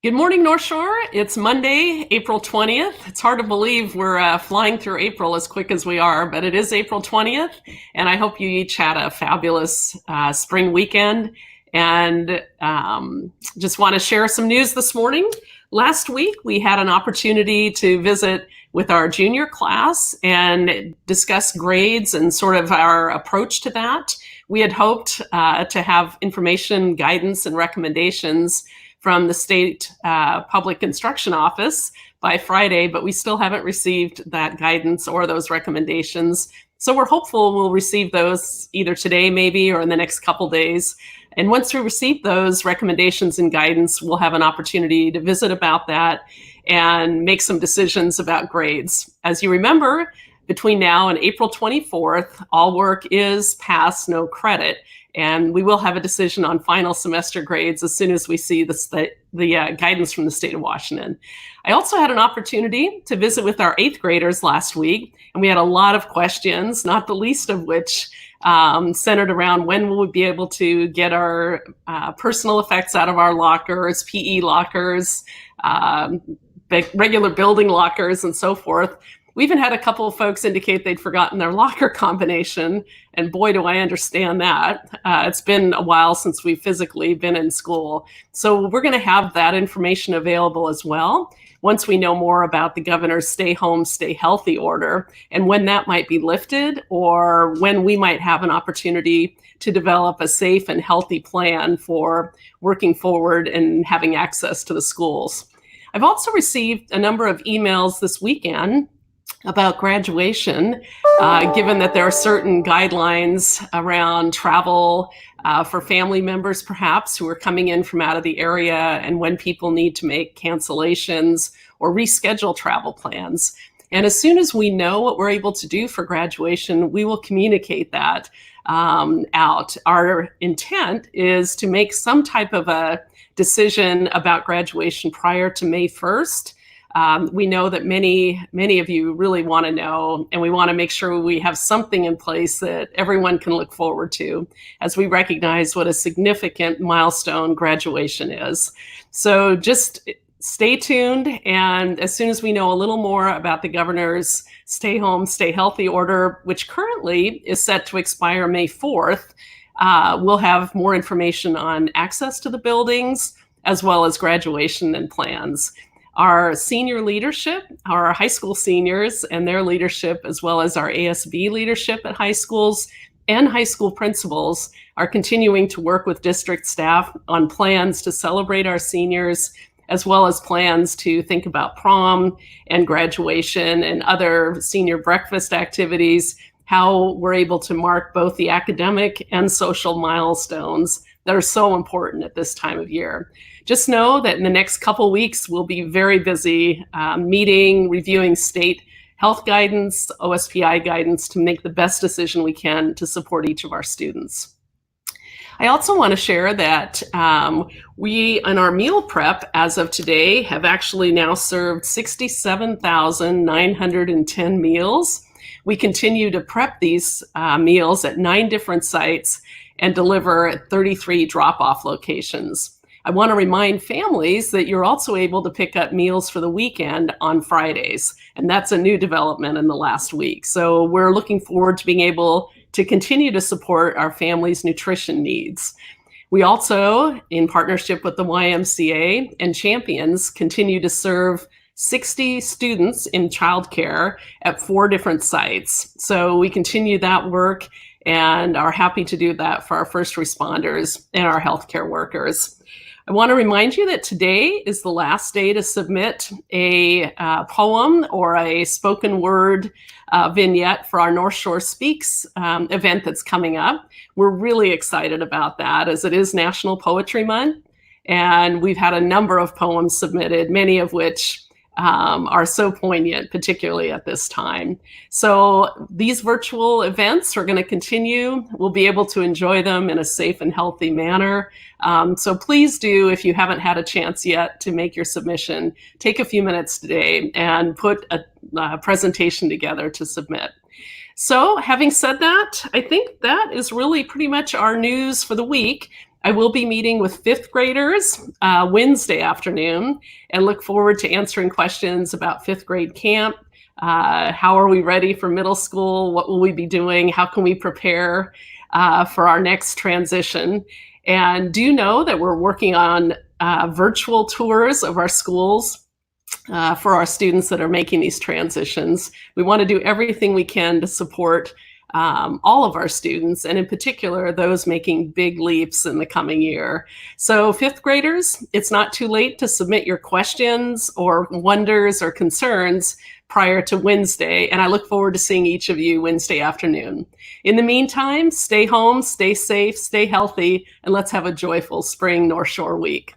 Good morning, Northshore. It's Monday, April 20th. It's hard to believe we're flying through April as quick as we are, but it is April 20th, and I hope you each had a fabulous spring weekend. And just want to share some news this morning. Last week, we had an opportunity to visit with our junior class and discuss grades and sort of our approach to that. We had hoped to have information, guidance, and recommendations from the state public instruction office by Friday, but we still haven't received that guidance or those recommendations. So we're hopeful we'll receive those either today maybe or in the next couple days. And once we receive those recommendations and guidance, we'll have an opportunity to visit about that and make some decisions about grades. As you remember, between now and April 24th, all work is pass, no credit. And we will have a decision on final semester grades as soon as we see the guidance from the state of Washington. I also had an opportunity to visit with our 8th graders last week, and we had a lot of questions, not the least of which centered around when will we be able to get our personal effects out of our lockers, PE lockers, regular building lockers, and so forth. We even had a couple of folks indicate they'd forgotten their locker combination, and boy, do I understand that. It's been a while since we've physically been in school. So we're going to have that information available as well once we know more about the governor's stay home, stay healthy order and when that might be lifted or when we might have an opportunity to develop a safe and healthy plan for working forward and having access to the schools. I've also received a number of emails this weekend about graduation, given that there are certain guidelines around travel for family members, perhaps, who are coming in from out of the area and when people need to make cancellations or reschedule travel plans. And as soon as we know what we're able to do for graduation, we will communicate that out. Our intent is to make some type of a decision about graduation prior to May 1st. We know that many of you really want to know, and we want to make sure we have something in place that everyone can look forward to as we recognize what a significant milestone graduation is. So just stay tuned, and as soon as we know a little more about the governor's stay home, stay healthy order, which currently is set to expire May 4th, we'll have more information on access to the buildings as well as graduation and plans. Our senior leadership, our high school seniors and their leadership, as well as our ASB leadership at high schools and high school principals, are continuing to work with district staff on plans to celebrate our seniors, as well as plans to think about prom and graduation and other senior breakfast activities, how we're able to mark both the academic and social milestones that are so important at this time of year. Just know that in the next couple weeks, we'll be very busy meeting, reviewing state health guidance, OSPI guidance to make the best decision we can to support each of our students. I also want to share that we, in our meal prep as of today, have actually now served 67,910 meals. We continue to prep these meals at 9 different sites and deliver at 33 drop-off locations. I want to remind families that you're also able to pick up meals for the weekend on Fridays, and that's a new development in the last week. So we're looking forward to being able to continue to support our families' nutrition needs. We also, in partnership with the YMCA and Champions, continue to serve 60 students in childcare at 4 different sites. So we continue that work and are happy to do that for our first responders and our healthcare workers. I want to remind you that today is the last day to submit a poem or a spoken word vignette for our Northshore Speaks event that's coming up. We're really excited about that as it is National Poetry Month, and we've had a number of poems submitted, many of which are so poignant, particularly at this time. So these virtual events are going to continue. We'll be able to enjoy them in a safe and healthy manner. So please do, if you haven't had a chance yet to make your submission, take a few minutes today and put a presentation together to submit. So having said that, I think that is really pretty much our news for the week. I will be meeting with fifth graders Wednesday afternoon and look forward to answering questions about fifth grade camp. How are we ready for middle school? What will we be doing? How can we prepare for our next transition? And do know that we're working on virtual tours of our schools for our students that are making these transitions. We want to do everything we can to support all of our students, and in particular, those making big leaps in the coming year. So fifth graders, it's not too late to submit your questions or wonders or concerns prior to Wednesday, and I look forward to seeing each of you Wednesday afternoon. In the meantime, stay home, stay safe, stay healthy, and let's have a joyful spring North Shore week.